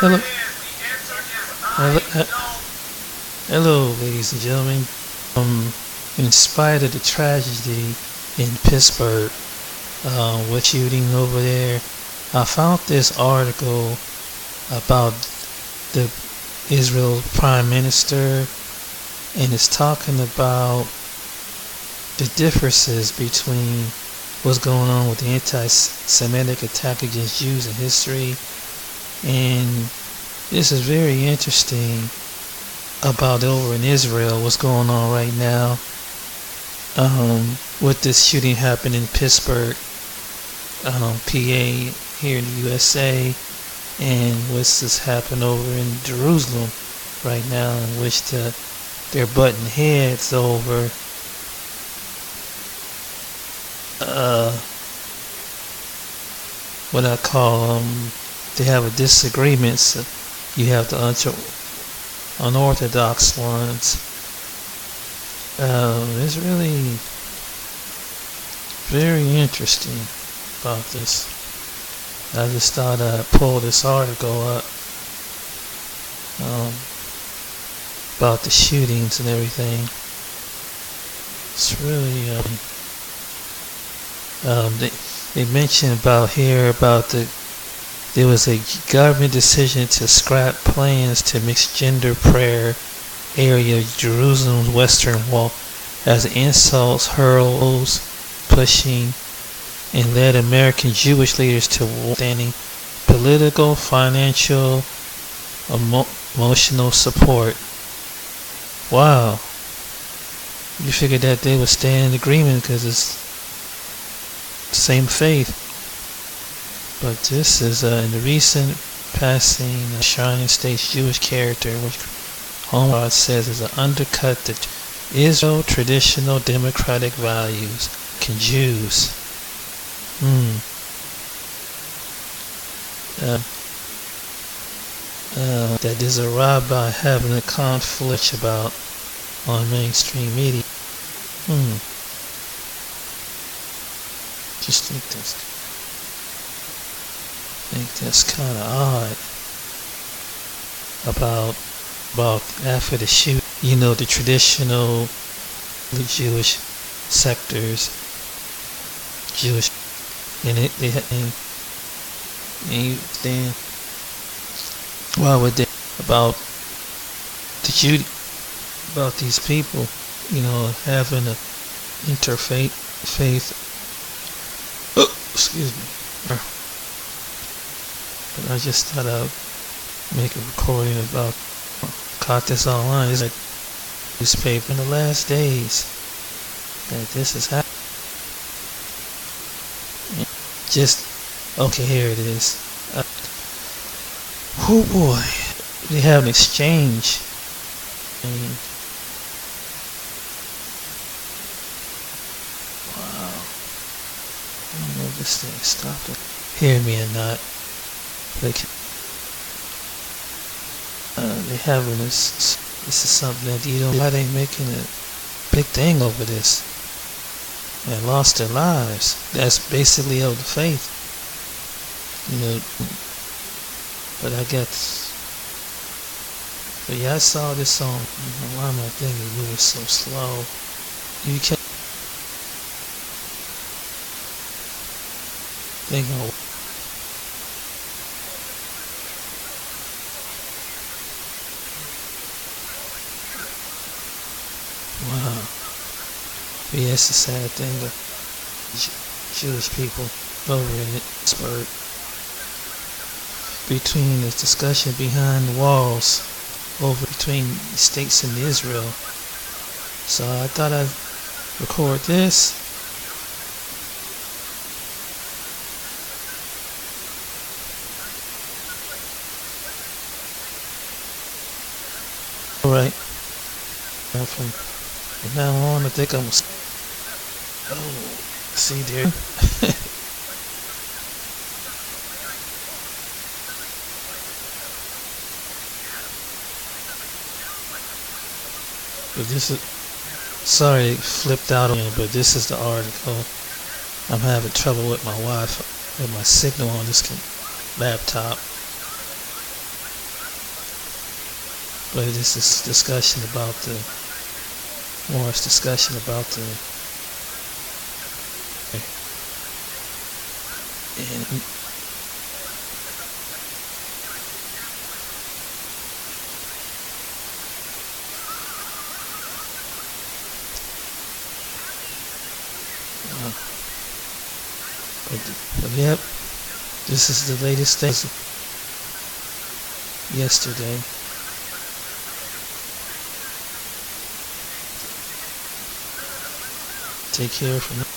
Hello, hello, hello, ladies and gentlemen. In spite of the tragedy in Pittsburgh, with shooting over there, I found this article about the Israel Prime Minister, and it's talking about the differences between what's going on with the anti-Semitic attack against Jews in history. And this is very interesting about over in Israel, what's going on right now, with this shooting happened in Pittsburgh, PA, here in the USA, and what's this happened over in Jerusalem right now, in which they're butting heads over what I call they have a disagreement. So you have the unorthodox ones. It's really very interesting about this. I just thought I'd pull this article up about the shootings and everything. It's really they mentioned about here about there was a government decision to scrap plans to mix gender prayer area of Jerusalem's Western Wall as insults, hurls, pushing, and led American Jewish leaders to standing political, financial, emotional support. Wow. You figured that they would stand in agreement because it's the same faith. But this is in the recent passing Shining State's Jewish character, which Homard says is an undercut to Israel traditional democratic values. Can Jews? That there's a rabbi having a conflict about on mainstream media. Just think that's kind of odd about after the shoot. You know, the traditional Jewish sectors, Jewish, and then why would they about about these people, having a faith. Oh, excuse me. But I just thought I'd make a recording about, caught this online. It's like newspaper in the last days that this is happening. Okay, here it is. Oh boy, they have an exchange. Wow. I don't know if this thing stopped it. Hear me or not. Like, they having this is something that why they making a big thing over this, and lost their lives. That's basically of the faith, but I guess, but yeah, I saw this on, why am I thinking moving so slow? You can't think of. Wow. But yeah, it's a sad thing that Jewish people over in Pittsburgh, between the discussion behind the walls over between the states and Israel. So I thought I'd record this. Alright. From now on, I think I'm. Oh, see there. But this is. Sorry, it flipped out on me, but this is the article. I'm having trouble with my Wi-Fi, with my signal on this laptop. But this is discussion about the Morris discussion about the and but yep, this is the latest thing yesterday. Take care for now.